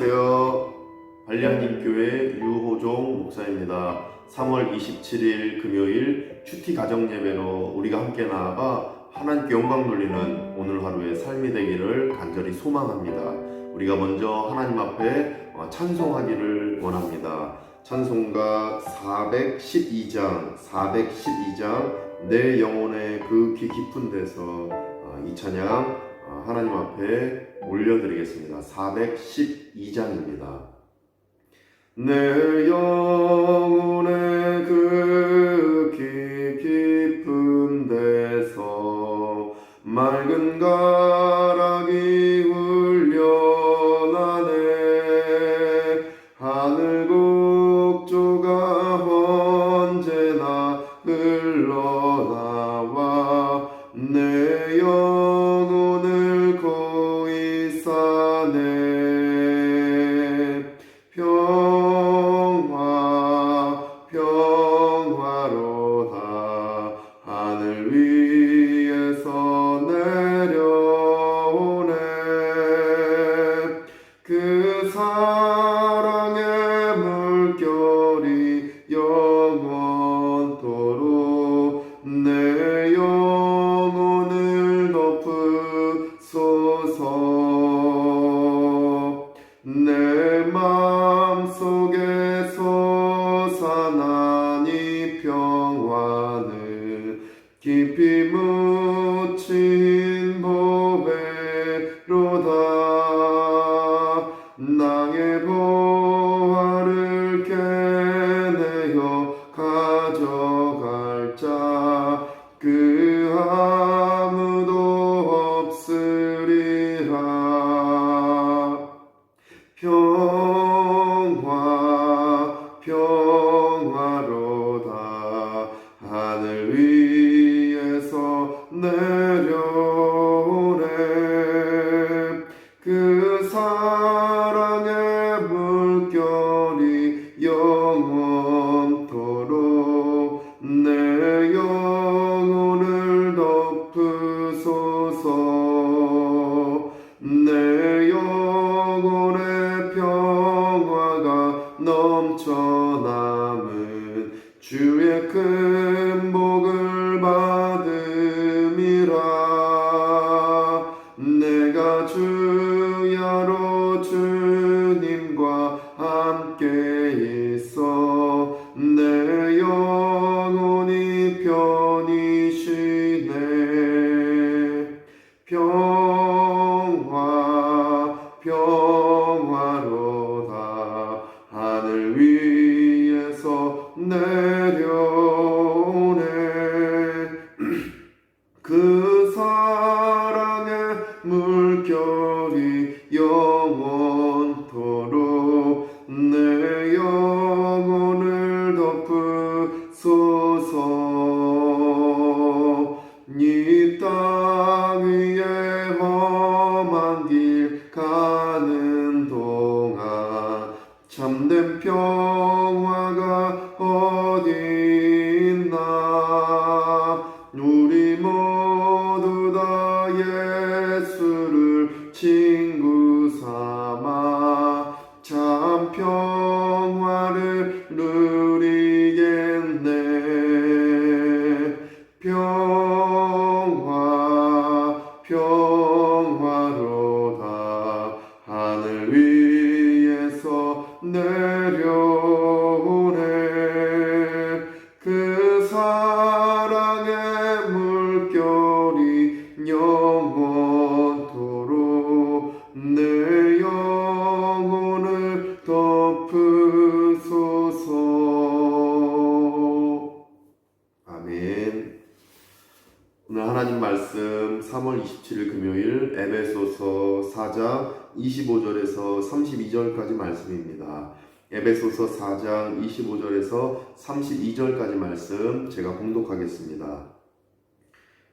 안녕하세요. 한량림교회 유호종 목사입니다. 3월 27일 금요일 큐티 가정예배로 우리가 함께 나아가 하나님께 영광 돌리는 오늘 하루의 삶이 되기를 간절히 소망합니다. 우리가 먼저 하나님 앞에 찬송하기를 원합니다. 찬송가 412장 내 영혼의 그 귀 깊은 데서 이 찬양 하나님 앞에 올려드리겠습니다. 412장입니다. 내 영혼의 그 귀 깊은 데서 맑은 가락이 울려나네. 하늘 곡조가 언제나 흘러나와 내 영혼을 고이 싸네. 평화로다. 하늘 위에서 내려오네. 그 사랑의 물결이 영원토록 내 영혼을 덮으소서. 내 마음속에서 솟아난 이 평화는 깊이 묻힌 보배로다. 나의 보화를 깨내어 가져갈 자 그 아무도 없으리라. 평화로다. 하늘 위에서 내려오네. 그 사랑의 물결이 영원토록 내 영혼을 덮으소서. 내 영혼의 평화가 넘쳐남은 주의 큰 복을 받음이라. 내가 주야로 주님과 함께 있어 내 영혼이 편히 쉬네. 평화로다. 하늘 위에서 내려오네. 그 사랑의 물결이 영원토록 내 영혼을 덮으소서. 이 땅 위에 험한 길 가는 동안 참된 평화가 어디 있나. 우리 모두 다 예수를 친구 삼아 참 평화를 누리겠네. 평화로다. 하늘 위에서 내려오네. 그 사랑의 물결이 영원토록 내 영혼을 덮으소서. 아멘. 오늘 하나님 말씀 3월 27일 금요일 에베소서 4장 25절에서 32절까지 말씀입니다. 에베소서 4장 25절에서 32절까지 말씀 제가 봉독하겠습니다.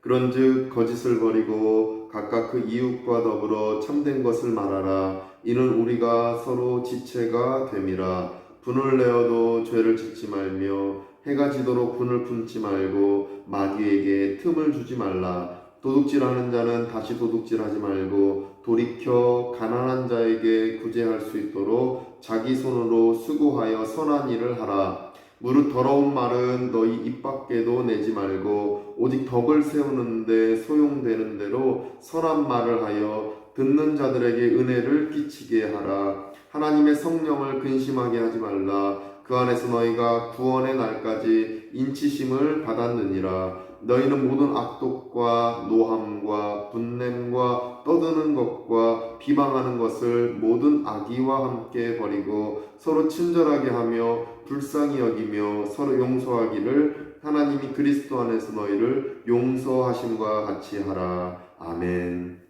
그런즉 거짓을 버리고 각각 그 이웃과 더불어 참된 것을 말하라. 이는 우리가 서로 지체가 됨이라. 분을 내어도 죄를 짓지 말며 해가 지도록 분을 품지 말고 마귀에게 틈을 주지 말라. 도둑질하는 자는 다시 도둑질하지 말고 돌이켜 가난한 자에게 구제할 수 있도록 자기 손으로 수고하여 선한 일을 하라. 무릇 더러운 말은 너희 입 밖에도 내지 말고 오직 덕을 세우는데 소용되는 대로 선한 말을 하여 듣는 자들에게 은혜를 끼치게 하라. 하나님의 성령을 근심하게 하지 말라. 그 안에서 너희가 구원의 날까지 인치심을 받았느니라. 너희는 모든 악독과 노함과 분냄과 떠드는 것과 비방하는 것을 모든 악의와 함께 버리고 서로 친절하게 하며 불쌍히 여기며 서로 용서하기를 하나님이 그리스도 안에서 너희를 용서하심과 같이 하라. 아멘.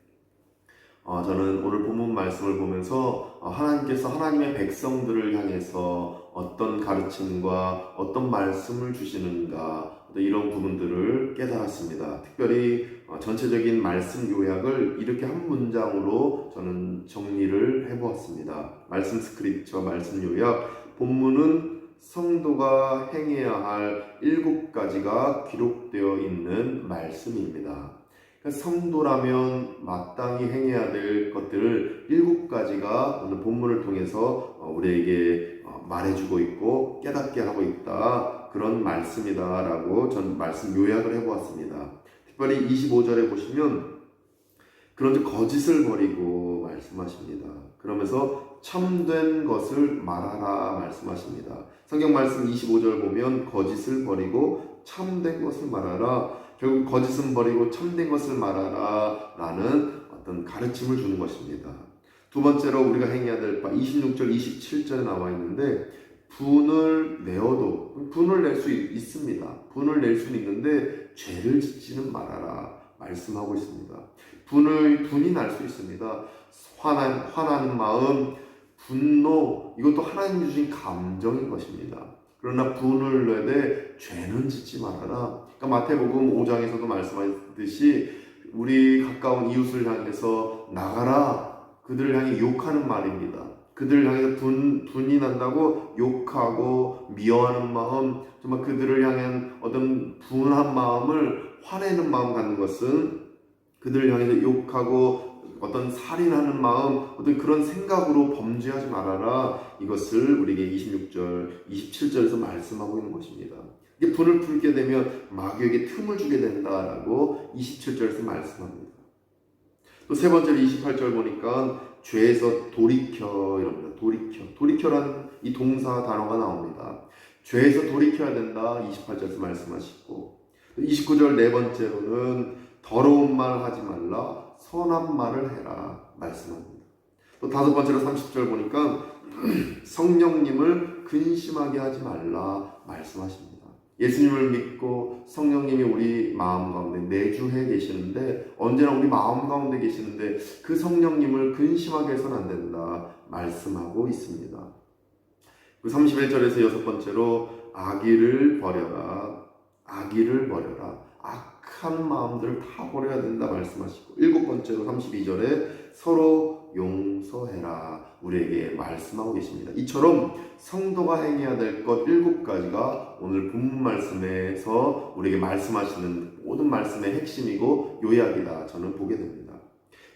저는 오늘 본문 말씀을 보면서 하나님께서 하나님의 백성들을 향해서 어떤 가르침과 어떤 말씀을 주시는가 이런 부분들을 깨달았습니다. 특별히 전체적인 말씀 요약을 이렇게 한 문장으로 저는 정리를 해보았습니다. 말씀 스크립처, 말씀 요약. 본문은 성도가 행해야 할 7가지가 기록되어 있는 말씀입니다. 성도라면 마땅히 행해야 될 것들을 7가지가 오늘 본문을 통해서 우리에게 말해주고 있고 깨닫게 하고 있다. 그런 말씀이다 라고 전 말씀 요약을 해보았습니다. 특별히 25절에 보시면 그런즉 거짓을 버리고 말씀하십니다. 그러면서 참된 것을 말하라 말씀하십니다. 성경 말씀 25절 보면 거짓을 버리고 참된 것을 말하라. 결국 거짓은 버리고 참된 것을 말하라 라는 어떤 가르침을 주는 것입니다. 두 번째로 우리가 행해야 될 바 26절 27절에 나와 있는데 분을 내어도 분을 낼 수 있습니다. 분을 낼 수는 있는데 죄를 짓지는 말아라 말씀하고 있습니다. 분이 날 수 있습니다. 화난 마음, 분노, 이것도 하나님 주신 감정인 것입니다. 그러나 분을 내되 죄는 짓지 말아라. 그러니까 마태복음 5장에서도 말씀하듯이 우리 가까운 이웃을 향해서 나가라. 그들을 향해 욕하는 말입니다. 그들을 향해서 분이 난다고 욕하고 미워하는 마음, 정말 그들을 향한 어떤 분한 마음을 화내는 마음 갖는 것은 그들을 향해서 욕하고 어떤 살인하는 마음, 어떤 그런 생각으로 범죄하지 말아라. 이것을 우리에게 26절, 27절에서 말씀하고 있는 것입니다. 이게 분을 풀게 되면 마귀에게 틈을 주게 된다라고 27절에서 말씀합니다. 또 세 번째로 28절 보니까 죄에서 돌이켜 이럽니다. 돌이켜라는 이 동사 단어가 나옵니다. 죄에서 돌이켜야 된다 28절에서 말씀하시고 29절 네 번째로는 더러운 말 하지 말라 선한 말을 해라 말씀합니다. 또 다섯 번째로 30절 보니까 성령님을 근심하게 하지 말라 말씀하십니다. 예수님을 믿고 성령님이 우리 마음 가운데 내주해 계시는데 언제나 우리 마음 가운데 계시는데 그 성령님을 근심하게 해서는 안 된다 말씀하고 있습니다. 그 31절에서 여섯 번째로 악의를 버려라. 악한 마음들을 다 버려야 된다 말씀하시고 일곱 번째로 32절에 서로 용서해라 우리에게 말씀하고 계십니다. 이처럼 성도가 행해야 될 것 7가지가 오늘 본문 말씀에서 우리에게 말씀하시는 모든 말씀의 핵심이고 요약이다 저는 보게 됩니다.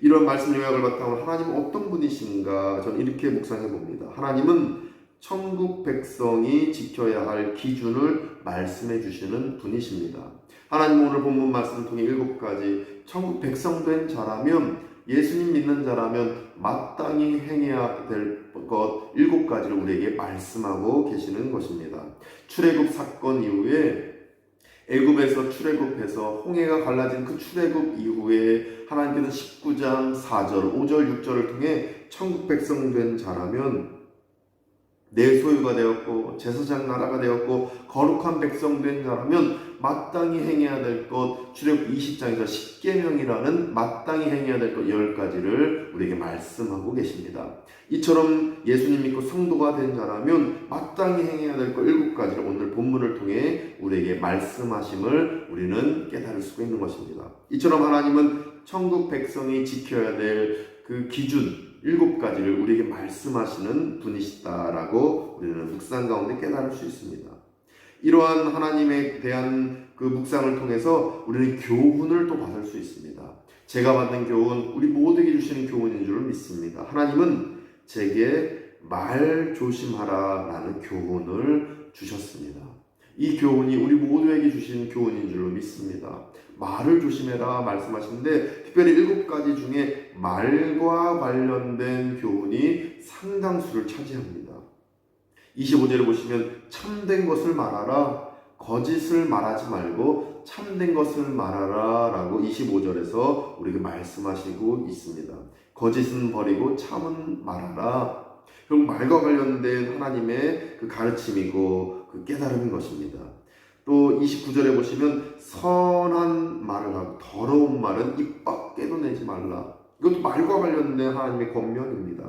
이런 말씀 요약을 바탕으로 하나님은 어떤 분이신가 저는 이렇게 묵상해 봅니다. 하나님은 천국 백성이 지켜야 할 기준을 말씀해 주시는 분이십니다. 하나님 오늘 본문 말씀을 통해 7가지 천국 백성 된 자라면 예수님 믿는 자라면 마땅히 행해야 될 것 7가지를 우리에게 말씀하고 계시는 것입니다. 출애굽 사건 이후에 애굽에서 출애굽해서 홍해가 갈라진 그 출애굽 이후에 하나님께서 19장 4절, 5절, 6절을 통해 천국 백성 된 자라면 내 소유가 되었고 제사장 나라가 되었고 거룩한 백성 된 자라면 마땅히 행해야 될 것 출애굽 20장에서 십계명이라는 마땅히 행해야 될 것 10가지를 우리에게 말씀하고 계십니다. 이처럼 예수님 믿고 성도가 된 자라면 마땅히 행해야 될 것 7가지를 오늘 본문을 통해 우리에게 말씀하심을 우리는 깨달을 수가 있는 것입니다. 이처럼 하나님은 천국 백성이 지켜야 될 그 기준 7가지를 우리에게 말씀하시는 분이시다라고 우리는 묵상 가운데 깨달을 수 있습니다. 이러한 하나님에 대한 그 묵상을 통해서 우리는 교훈을 또 받을 수 있습니다. 제가 받는 교훈, 우리 모두에게 주시는 교훈인 줄 믿습니다. 하나님은 제게 말 조심하라 라는 교훈을 주셨습니다. 이 교훈이 우리 모두에게 주신 교훈인 줄로 믿습니다. 말을 조심해라 말씀하시는데 특별히 7가지 중에 말과 관련된 교훈이 상당수를 차지합니다. 25절을 보시면 참된 것을 말하라, 거짓을 말하지 말고 참된 것을 말하라 라고 25절에서 우리에게 말씀하시고 있습니다. 거짓은 버리고 참은 말하라. 결국 말과 관련된 하나님의 그 가르침이고 그 깨달음인 것입니다. 또 29절에 보시면 선한 말을 하고 더러운 말은 입 밖에도 내지 말라. 이것도 말과 관련된 하나님의 권면입니다.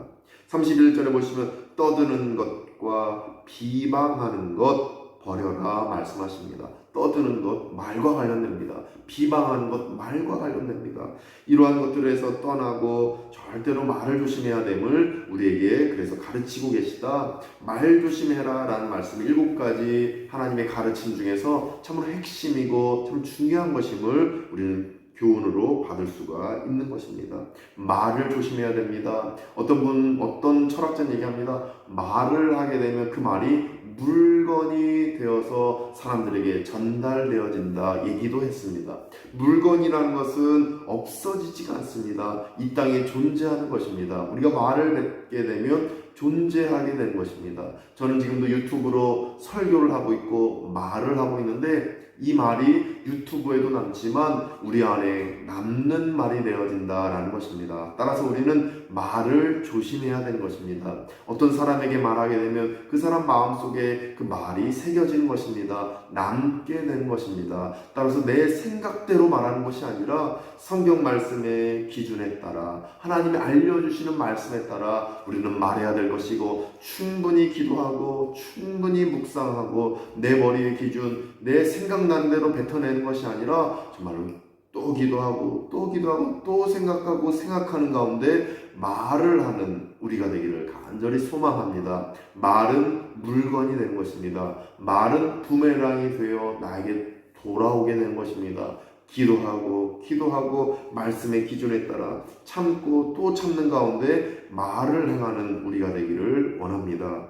31절에 보시면 떠드는 것과 비방하는 것 버려라 말씀하십니다. 떠드는 것 말과 관련됩니다. 비방하는 것 말과 관련됩니다. 이러한 것들에서 떠나고 절대로 말을 조심해야 됨을 우리에게 그래서 가르치고 계시다. 말 조심해라 라는 말씀 7가지 하나님의 가르침 중에서 참으로 핵심이고 참 중요한 것임을 우리는 교훈으로 받을 수가 있는 것입니다. 말을 조심해야 됩니다. 어떤 철학자는 얘기합니다. 말을 하게 되면 그 말이 물건이 되어서 사람들에게 전달되어진다 얘기도 했습니다. 물건이라는 것은 없어지지가 않습니다. 이 땅에 존재하는 것입니다. 우리가 말을 뱉게 되면 존재하게 된 것입니다. 저는 지금도 유튜브로 설교를 하고 있고 말을 하고 있는데 이 말이 유튜브에도 남지만 우리 안에 남는 말이 되어진다라는 것입니다. 따라서 우리는 말을 조심해야 되는 것입니다. 어떤 사람에게 말하게 되면 그 사람 마음속에 그 말이 새겨지는 것입니다. 남게 되는 것입니다. 따라서 내 생각대로 말하는 것이 아니라 성경 말씀의 기준에 따라 하나님이 알려주시는 말씀에 따라 우리는 말해야 될 것이고 충분히 기도하고 충분히 묵상하고 내 머리의 기준, 내 생각나는 대로 뱉어내는 것이 아니라 정말로 또 기도하고 또 기도하고 또 생각하고 생각하는 가운데 말을 하는 우리가 되기를 간절히 소망합니다. 말은 물건이 되는 것입니다. 말은 부메랑이 되어 나에게 돌아오게 되는 것입니다. 기도하고 말씀의 기준에 따라 참고 또 참는 가운데 말을 행하는 우리가 되기를 원합니다.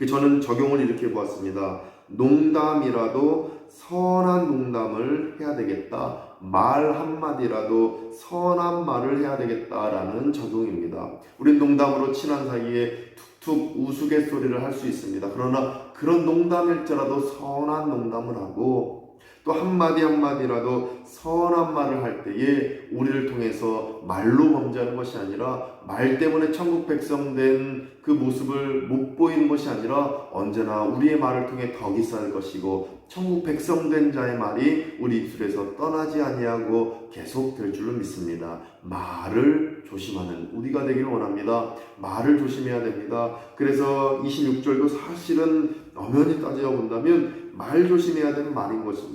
저는 적용을 이렇게 보았습니다. 농담이라도 선한 농담을 해야 되겠다. 말 한마디라도 선한 말을 해야 되겠다라는 적용입니다. 우린 농담으로 친한 사이에 툭툭 우스갯소리를 할 수 있습니다. 그러나 그런 농담일지라도 선한 농담을 하고 또 한마디 한마디라도 선한 말을 할 때에 우리를 통해서 말로 범죄하는 것이 아니라 말 때문에 천국 백성 된 그 모습을 못 보이는 것이 아니라 언제나 우리의 말을 통해 덕이 쌓일 것이고 천국 백성 된 자의 말이 우리 입술에서 떠나지 아니하고 계속 될 줄로 믿습니다. 말을 조심하는 우리가 되기를 원합니다. 말을 조심해야 됩니다. 그래서 26절도 사실은 엄연히 따져 본다면 말 조심해야 되는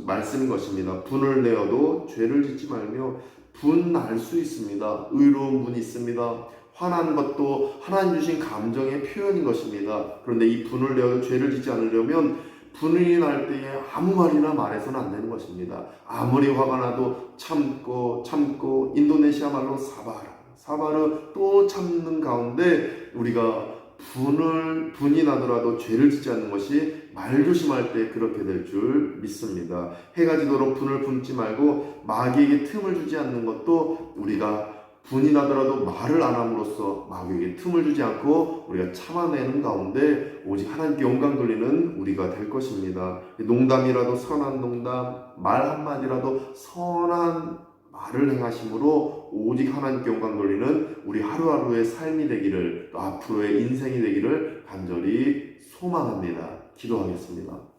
말씀인 것입니다. 분을 내어도 죄를 짓지 말며 분날 수 있습니다. 의로운 분이 있습니다. 화난 것도 하나님 주신 감정의 표현인 것입니다. 그런데 이 분을 내어도 죄를 짓지 않으려면 분이 날 때에 아무 말이나 말해서는 안 되는 것입니다. 아무리 화가 나도 참고 인도네시아 말로 사바르 또 참는 가운데 우리가 분이 나더라도 죄를 짓지 않는 것이 말 조심할 때 그렇게 될 줄 믿습니다. 해가 지도록 분을 품지 말고 마귀에게 틈을 주지 않는 것도 우리가 분이 나더라도 말을 안 함으로써 마귀에게 틈을 주지 않고 우리가 참아내는 가운데 오직 하나님께 영광 돌리는 우리가 될 것입니다. 농담이라도 선한 농담, 말 한마디라도 선한 말을 행하심으로 오직 하나님께 영광 돌리는 우리 하루하루의 삶이 되기를 또 앞으로의 인생이 되기를 간절히 소망합니다. 기도하겠습니다.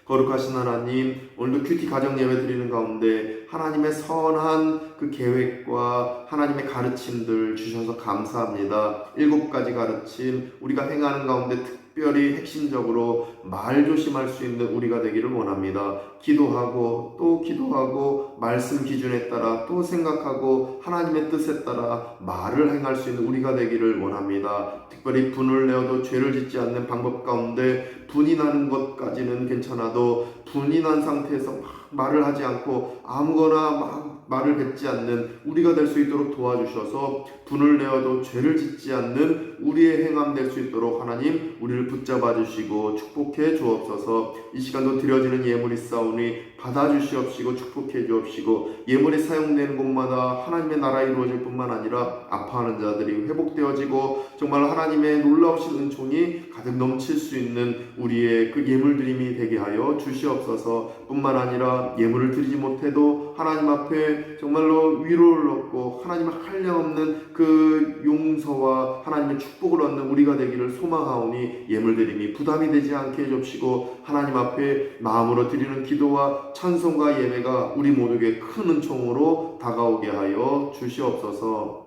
거룩하신 하나님, 오늘도 큐티 가정 예배 드리는 가운데 하나님의 선한 그 계획과 하나님의 가르침들 주셔서 감사합니다. 7가지 가르침 우리가 행하는 가운데 특별히 핵심적으로 말 조심할 수 있는 우리가 되기를 원합니다. 기도하고 또 기도하고 말씀 기준에 따라 또 생각하고 하나님의 뜻에 따라 말을 행할 수 있는 우리가 되기를 원합니다. 특별히 분을 내어도 죄를 짓지 않는 방법 가운데 분이 나는 것까지는 괜찮아도 분이 난 상태에서 막 말을 하지 않고 아무거나 막 말을 뱉지 않는 우리가 될 수 있도록 도와주셔서 분을 내어도 죄를 짓지 않는 우리의 행함 될 수 있도록 하나님 우리를 붙잡아 주시고 축복해 주옵소서. 이 시간도 드려지는 예물이 있사오니 받아주시옵시고 축복해 주옵시고 예물이 사용되는 곳마다 하나님의 나라 이루어질 뿐만 아니라 아파하는 자들이 회복되어지고 정말 하나님의 놀라우신 은총이 가득 넘칠 수 있는 우리의 그 예물드림이 되게 하여 주시옵소서. 뿐만 아니라 예물을 드리지 못해도 하나님 앞에 정말로 위로를 얻고 하나님의 한량없는 그 용서와 하나님의 축복을 얻는 우리가 되기를 소망하오니 예물드림이 부담이 되지 않게 해주시고 하나님 앞에 마음으로 드리는 기도와 찬송과 예배가 우리 모두에게 큰 은총으로 다가오게 하여 주시옵소서.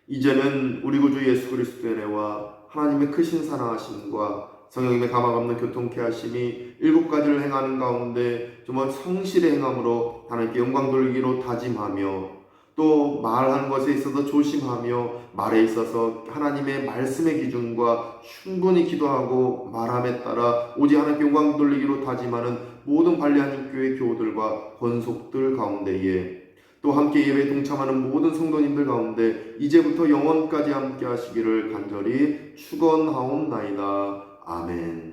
이제는 우리 구주 예수 그리스도의 은혜와 하나님의 크신 사랑하심과 성령님의 가망 없는 교통케 하심이 7가지를 행하는 가운데 정말 성실의 행함으로 하나님께 영광 돌리기로 다짐하며 또 말하는 것에 있어서 조심하며 말에 있어서 하나님의 말씀의 기준과 충분히 기도하고 말함에 따라 오직 하나님께 영광 돌리기로 다짐하는 모든 발리하님 교회 교우들과 권속들 가운데에 또 함께 예배에 동참하는 모든 성도님들 가운데 이제부터 영원까지 함께 하시기를 간절히 축원하옵나이다. 아멘.